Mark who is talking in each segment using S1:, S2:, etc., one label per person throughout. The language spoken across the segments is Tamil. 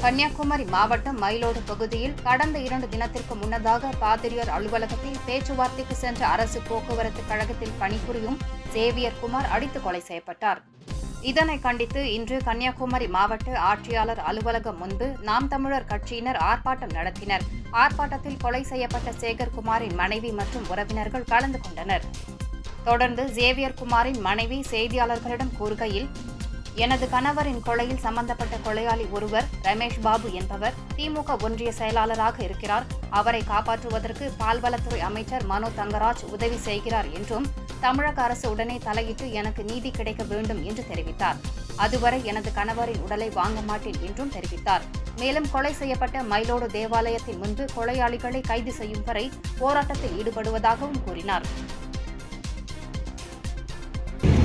S1: கன்னியாகுமரி மாவட்டம் மயிலோடு பகுதியில் கடந்த 2 தினத்திற்கு முன்னதாக பாதிரியார் அலுவலகத்தில் பேச்சுவார்த்தைக்கு சென்ற அரசு போக்குவரத்து கழகத்தில் பணிபுரியும் சேவியர் குமார் அடித்து கொலை செய்யப்பட்டார். இதனை கண்டித்து இன்று கன்னியாகுமரி மாவட்ட ஆட்சியாளர் அலுவலகம் முன்பு நாம் தமிழர் கட்சியினர் ஆர்ப்பாட்டம் நடத்தினர். ஆர்ப்பாட்டத்தில் கொலை செய்யப்பட்ட சேகர்குமாரின் மனைவி மற்றும் உறவினர்கள் கலந்து கொண்டனர். தொடர்ந்து சேவியர் குமாரின் மனைவி செய்தியாளர்களிடம் கூறுகையில், எனது கணவரின் கொலையில் சம்பந்தப்பட்ட கொலையாளி ஒருவர் ரமேஷ் பாபு என்பவர் திமுக ஒன்றிய செயலாளராக இருக்கிறார். அவரை காப்பாற்றுவதற்கு பால்வளத்துறை அமைச்சர் மனோ தங்கராஜ் உதவி செய்கிறார் என்றும் தமிழக அரசு உடனே தலையிட்டு எனக்கு நீதி கிடைக்க வேண்டும் என்று தெரிவித்தார். அதுவரை எனது கணவரின் உடலை வாங்க மாட்டேன் என்றும் தெரிவித்தார். மேலும் கொலை செய்யப்பட்ட மயிலோடு தேவாலயத்தின் முன்பு கொலையாளிகளை கைது செய்யும் வரை போராட்டத்தில் ஈடுபடுவதாகவும் கூறினார்.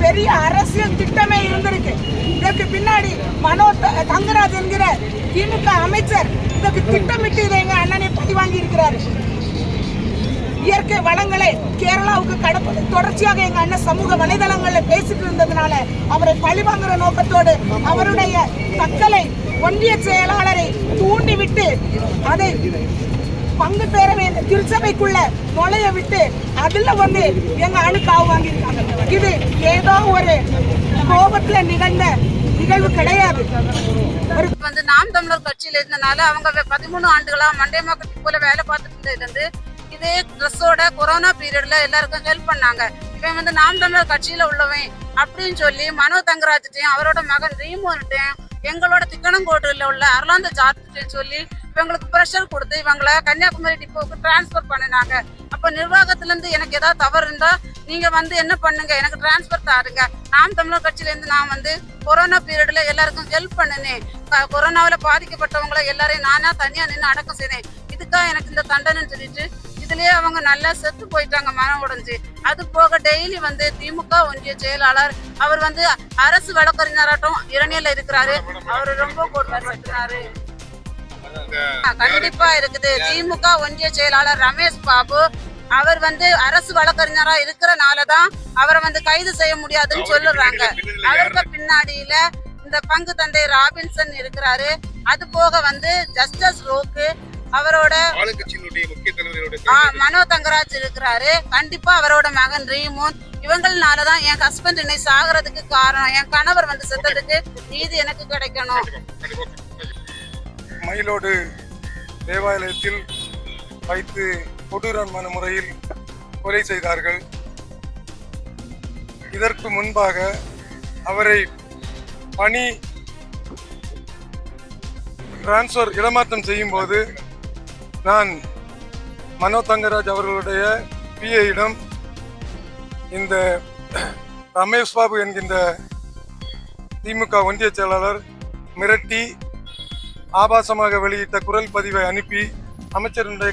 S2: பெரிய அரசியல் திட்டமே இருந்திருக்கு. இதற்கு பின்னாடி மனோ தங்கராஜ் என்கிற திமுக அமைச்சர் இதற்கு திட்டமிட்டு இதை எங்க அண்ணனை பழி வாங்கி இருக்கிறார். இயற்கை வளங்களை கேரளாவுக்கு கடப்பது தொடர்ச்சியாக எங்க அண்ணன் சமூக வலைதளங்களில் பேசிட்டு இருந்ததுனால அவரை பழிவாங்குற நோக்கத்தோடு அவருடைய தக்கலை ஒன்றிய செயலாளரை தூண்டிவிட்டு அதை பங்கு பேரவை திருச்சபைக்குள்ள நுழைய விட்டு அதுல எங்க அணு காவு வாங்கியிருக்காங்க. இது ஏதோ ஒரு கோபத்துல நிகழ்ந்த நிகழ்வு கிடையாது.
S3: நாம் தமிழர் கட்சியில இருந்தனால அவங்க 13 ஆண்டுகளா மண்டே மார்க்கெட் போல வேலை பார்த்துட்டு இருந்தது. இதே ட்ரெஸ்ஸோட கொரோனா பீரியட்ல எல்லாருக்கும் ஹெல்ப் பண்ணாங்க. இவன் நாம் தமிழர் கட்சியில உள்ளவன் அப்படின்னு சொல்லி மனோ தங்கராஜ்டையும் அவரோட மகன் ரீமோன்ட்டையும் எங்களோட திக்கணங்கோட்டில் உள்ள அர்லாந்த ஜார்ஜ்டையும் சொல்லி இவங்களுக்கு ப்ரெஷர் கொடுத்து இவங்களை கன்னியாகுமரி டிப்போவுக்கு டிரான்ஸ்பர் பண்ணினாங்க. அப்ப நிர்வாகத்துல இருந்து எனக்கு ஏதாவது தவறு இருந்தா நீங்க என்ன பண்ணுங்க, எனக்கு டிரான்ஸ்பர் தாருங்க. நாம் தமிழர் கட்சியில இருந்து நான் கொரோனா பீரியட்ல எல்லாருக்கும் ஹெல்ப் பண்ணினேன். கொரோனாவில பாதிக்கப்பட்டவங்களை எல்லாரையும் நானா தனியா நின்று அடக்கம் செய்தேன். இதுக்காக எனக்கு இந்த தண்டனைன்னு சொல்லிட்டு இதுலயே அவங்க நல்லா செத்து போயிட்டாங்க, மனம் உடைஞ்சு. அது போக டெய்லி திமுக ஒன்றிய செயலாளர் அவர் அரசு வழக்கறிஞராட்டம் இரணியல்ல இருக்கிறாரு. அவரு ரொம்ப கொடுத்தாரு. கண்டிப்பா இருக்குது. திமுக ஒன்றிய செயலாளர் ரமேஷ் பாபு அவர் அரசு வழக்கறிஞரா இருக்கிறனாலதான் அவரை கைது செய்ய முடியாதுன்னு சொல்லுறாங்க. அவருக்கு பின்னாடியில இந்த பங்கு தந்தை ராபின்சன் இருக்கிறாரு. அது போக ஜஸ்டிஸ் ரோக்கு அவரோட மனோ தங்கராஜ் இருக்கிறாரு. கண்டிப்பா அவரோட மகன் ரீமோன் இவங்களாலதான் என் ஹஸ்பண்ட் என்னை சாகிறதுக்கு காரணம். என் கணவர் செத்ததுக்கு நீதி எனக்கு கிடைக்கணும்.
S4: மயிலோடு தேவாலயத்தில் வைத்து கொடூரமான முறையில் கொலை செய்தார்கள். இதற்கு முன்பாக அவரை பணி டிரான்ஸ்பர் இடமாற்றம் செய்யும் போது நான் மனோ தங்கராஜ் அவர்களுடைய பிஏயிடம் இந்த ரமேஷ் பாபு என்கின்ற திமுக ஒன்றிய செயலாளர் மிரட்டி ஆபாசமாக வெளியிட்ட குரல் பதிவை அனுப்பி அமைச்சருடைய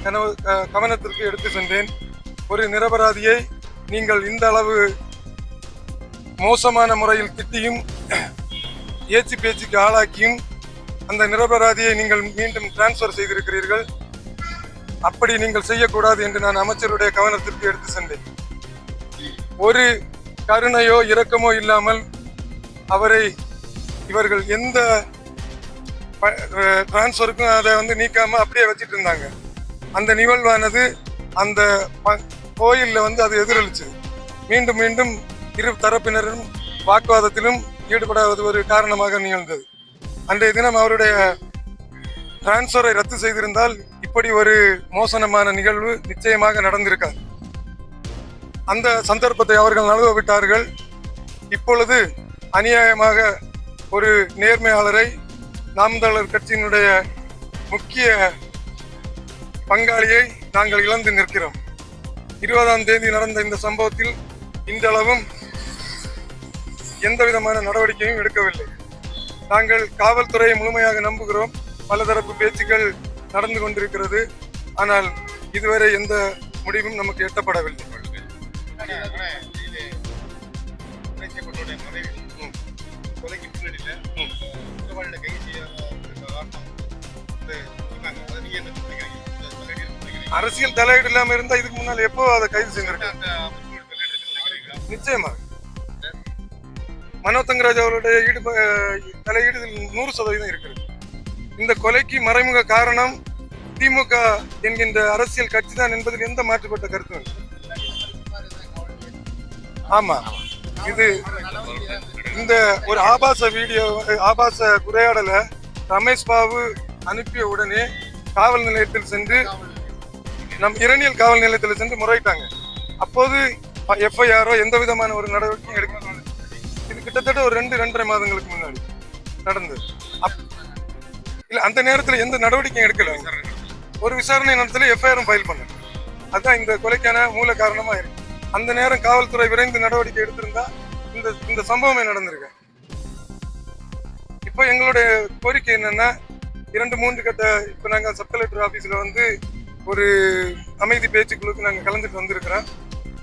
S4: கவனத்திற்கு எடுத்து சென்றேன். ஒரு நிரபராதியை நீங்கள் இந்த அளவு மோசமான முறையில் திட்டியும் ஏச்சு பேச்சுக்கு ஆளாக்கியும் அந்த நிரபராதியை நீங்கள் மீண்டும் டிரான்ஸ்பர் செய்திருக்கிறீர்கள். அப்படி நீங்கள் செய்யக்கூடாது என்று நான் அமைச்சருடைய கவனத்திற்கு எடுத்து சென்றேன். ஒரு கருணையோ இரக்கமோ இல்லாமல் அவரை இவர்கள் எந்த டிரான்ஸ்பருக்கும் அதை நீக்காம அப்படியே வச்சிட்டு இருந்தாங்க. அந்த நிகழ்வானது அந்த கோயிலில் அது எதிரொலிச்சு மீண்டும் மீண்டும் இரு தரப்பினரும் வாக்குவாதத்திலும் ஈடுபடாவது ஒரு காரணமாக நிகழ்ந்தது. அன்றைய தினம் அவருடைய டிரான்ஸ்பரை ரத்து செய்திருந்தால் இப்படி ஒரு மோசமான நிகழ்வு நிச்சயமாக நடந்திருக்காது. அந்த சந்தர்ப்பத்தை அவர்கள் நழுவ விட்டார்கள். இப்பொழுது அநியாயமாக ஒரு நேர்மையாளரை நாம் தமிழர் கட்சியினுடைய முக்கிய பங்காளியை நாங்கள் இழந்து நிற்கிறோம். 20ஆம் தேதி நடந்த இந்த சம்பவத்தில் இன்றளவும் எந்த விதமான நடவடிக்கையும் எடுக்கவில்லை. நாங்கள் காவல்துறையை முழுமையாக நம்புகிறோம். பலதரப்பு பேச்சுக்கள் நடந்து கொண்டிருக்கிறது. ஆனால் இதுவரை எந்த முடிவும் நமக்கு எட்டப்படவில்லை. அரசியல் தலையீடு இல்லாம இருந்தா இதுக்கு முன்னால் எப்போ அதை கைது செஞ்சிருக்காங்க. நிச்சயமா மனோ தங்கராஜ் அவருடைய தலையீடு 100% இருக்கிறது. இந்த கொலைக்கு மறைமுக காரணம் திமுக என்கின்ற அரசியல் கட்சி தான் என்பதில் எந்த மாற்றுப்பட்ட கருத்தும் இல்லை. ஆமா, இது இந்த ஒரு ஆபாச உரையாடலை ரமேஷ் பாபு அனுப்பிய உடனே காவல் நிலையத்தில் சென்று இரணியல் காவல் நிலையத்தில் சென்று முறையிட்டாங்க. அப்போது எஃப்ஐஆரோ எந்த விதமான ஒரு நடவடிக்கையும் எடுக்க, இது கிட்டத்தட்ட ஒரு 2-2.5 மாதங்களுக்கு முன்னாடி நடந்தது. இல்ல, அந்த நேரத்தில் எந்த நடவடிக்கையும் எடுக்கல. ஒரு விசாரணை நடத்தல, எஃப்ஐஆரும் ஃபைல் பண்ண. அதுதான் இந்த கொலைக்கான மூல காரணமா இருக்கு. அந்த நேரம் காவல்துறை விரைந்து நடவடிக்கை எடுத்திருந்தா இந்த சம்பவமே நடந்திருக்கு. இப்போ எங்களுடைய கோரிக்கை என்னன்னா, 2-3 கட்ட இப்போ நாங்கள் சப் கலெக்டர் ஆஃபீஸில் வந்து ஒரு அமைதி பேச்சுக்குழுக்கு நாங்கள் கலந்துட்டு வந்திருக்கிறோம்.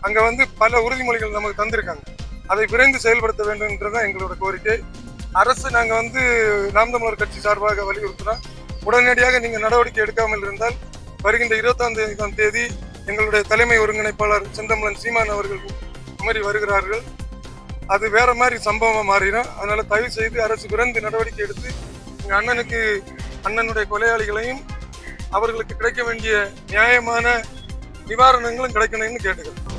S4: அங்கே வந்து பல உறுதிமொழிகள் நமக்கு தந்திருக்காங்க. அதை விரைந்து செயல்படுத்த வேண்டும்ன்றதான் எங்களோட கோரிக்கை. அரசு நாங்கள் வந்து நாம் தமிழர் கட்சி சார்பாக வலியுறுத்துறோம். உடனடியாக நீங்கள் நடவடிக்கை எடுக்காமல் இருந்தால் வருகின்ற 25ஆம் தேதி எங்களுடைய தலைமை ஒருங்கிணைப்பாளர் செந்தமிழன் சீமான் அவர்கள் குமரி வருகிறார்கள். அது வேற மாதிரி சம்பவமா மாறிடும். அதனால தயவு செய்து அரசு விரைந்து நடவடிக்கை எடுத்து எங்க அண்ணனுடைய கொலையாளிகளையும் அவர்களுக்கு கிடைக்க வேண்டிய நியாயமான நிவாரணங்களும் கிடைக்கணும்னு கேட்டுக்கிறோம்.